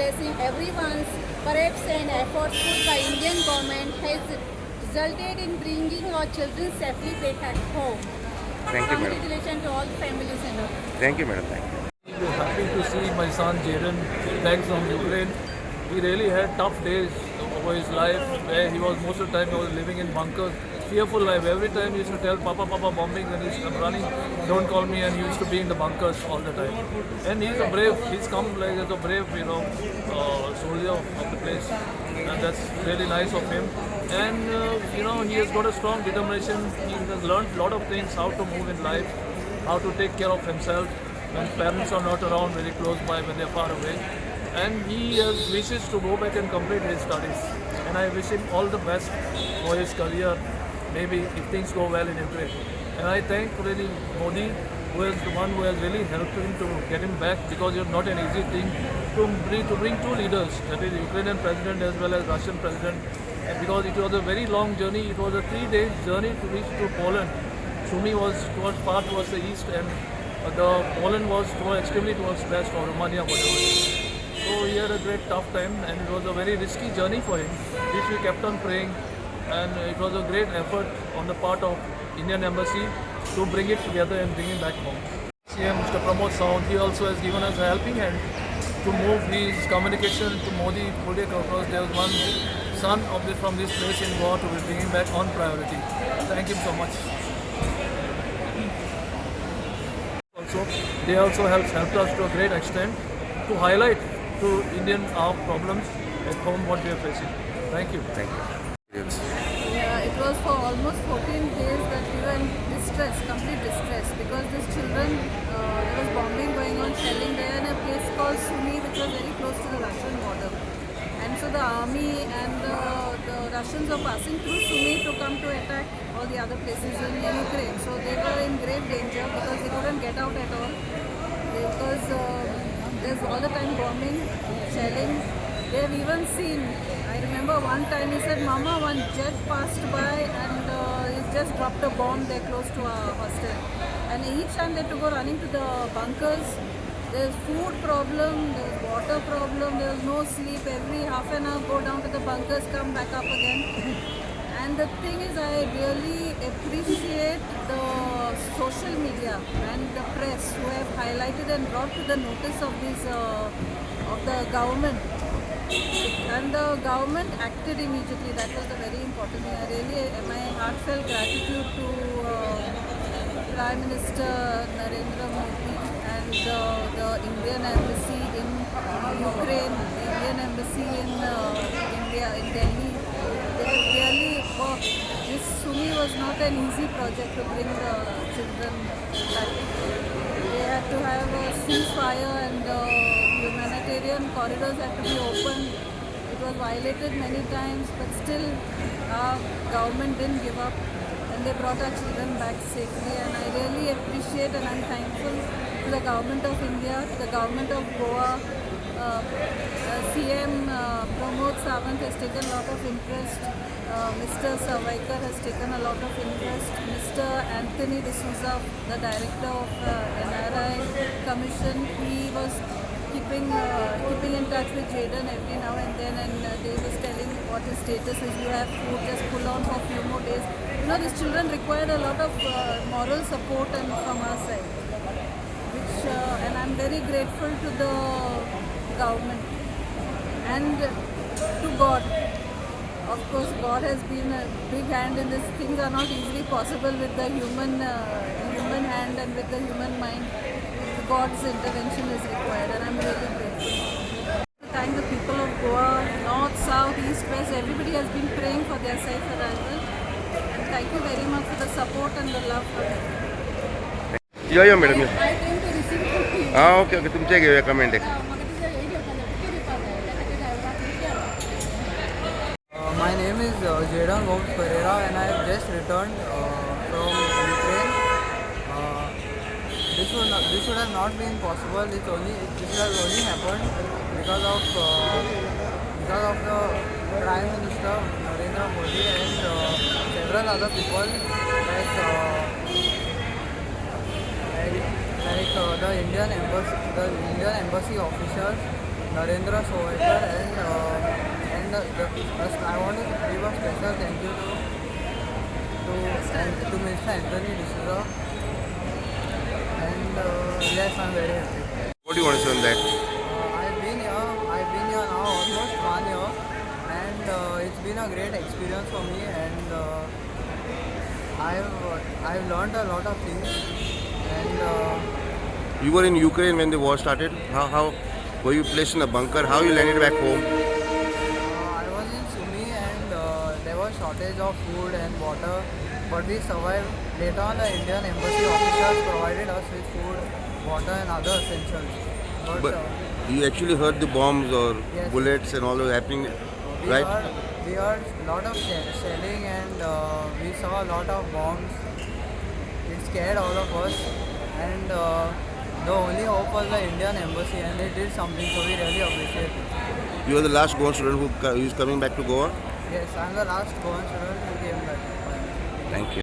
blessing everyone's efforts and efforts put by Indian government has resulted in bringing our children safely back at home. Thank you, madam. Congratulations to all the families and all. Thank you, madam. Thank you. I'm happy to see my son Jaedan back from Ukraine. He really had tough days over his life where he was most of the time he was living in bunkers. Fearful life. Every time he used to tell Papa, Papa, bombing, and I'm running, don't call me, and he used to be in the bunkers all the time. And he's a brave, he's come like as a brave, soldier of the place. And that's really nice of him. And, he has got a strong determination. He has learned a lot of things, how to move in life, how to take care of himself when parents are not around very close by, when they're far away. And he wishes to go back and complete his studies. And I wish him all the best for his career, maybe if things go well in Ukraine. And I thank really Modi, who is the one who has really helped him to get him back, because it's not an easy thing to bring two leaders, that is Ukrainian president as well as Russian president. And because it was a very long journey, it was a 3-day journey to reach to Poland. Sumy was far towards the east, and the Poland was extremely towards west, or Romania, whatever. So he had a great tough time, and it was a very risky journey for him, which we kept on praying. And it was a great effort on the part of Indian Embassy to bring it together and bring him back home. CM Mr. Pramod Sawant, he also has given us a helping hand to move his communication to Modi, put it across. There was one son from this place in Goa to be bringing back on priority. Thank him so much. They also helped us to a great extent to highlight to Indian our problems at home, what we are facing. Thank you. Thank you. Yes. Yeah, it was for almost 14 days that we were in distress, complete distress, because these children, there was bombing going on, shelling there in a place called Sumy, which was very close to the Russian border. And so the army and the Russians were passing through Sumy to come to attack all the other places in Ukraine. So they were in grave danger because they couldn't get out at all. Because there's all the time bombing, shelling. They have even seen, I remember one time he said, Mama, one jet passed by and he just dropped a bomb there close to our hostel. And each time they had to go running to the bunkers. There's food problem, there's water problem, there's no sleep. Every half an hour go down to the bunkers, come back up again. And the thing is, I really appreciate the social media and the press who have highlighted and brought to the notice of this of the government. And the government acted immediately. That was the very important thing. I really, my heartfelt gratitude to Prime Minister Narendra Modi and the Indian Embassy in Ukraine, the Indian Embassy in India, in Delhi. They have really worked. This Sumy was not an easy project to bring the children back. They had to have a ceasefire and humanitarian corridors had to be opened. It was violated many times, but still our government didn't give up and they brought our children back safely. And I really appreciate and I'm thankful to the government of India, to the government of Goa. CM Pramod Sawant has taken a lot of interest. Mr. Savaikar has taken a lot of interest. Mr. Anthony D'Souza, the director of NRI Commission, he was keeping in touch with Jaedan every now and then, and they was telling what his status is. You have food, just pull on for a few more days. These children required a lot of moral support and from our side, which and I'm very grateful to the government and to God. Of course, God has been a big hand in this. Things are not easily possible with the human hand and with the human mind. God's intervention is required, and I'm really grateful. To thank the people of Goa, North, South, East, West. Everybody has been praying for their safe arrival. And thank you very much for the support and the love for them. या madam I came to receive cookie. Okay तुमचे घेऊया comment एक My name is Jaedan Periera and I have just returned from Ukraine. This should have not been possible. This has only happened because of the Prime Minister Narendra Modi and several other people like the Indian Embassy officials, Narendra Sohekar I want to give a special thank you to Mr. Anthony D'Souza. And yes, I'm very happy. What do you want to say on that? I've been here now almost 1 year, and it's been a great experience for me, and I've learned a lot of things, and You were in Ukraine when the war started. How were you placed in a bunker? How you landed back home? I was in Sumi, and there was shortage of food and water, but we survived. Later on, the Indian embassy officers provided us with food, water, and other essentials. But you actually heard the bombs or Yes. bullets and all was happening, right? We heard a lot of shelling, and we saw a lot of bombs. It scared all of us, and the only hope was the Indian embassy, and they did something, so we really appreciate it. You are the last Goan student who is coming back to Goa. Yes, I'm the last Goan student who came back. Thank you.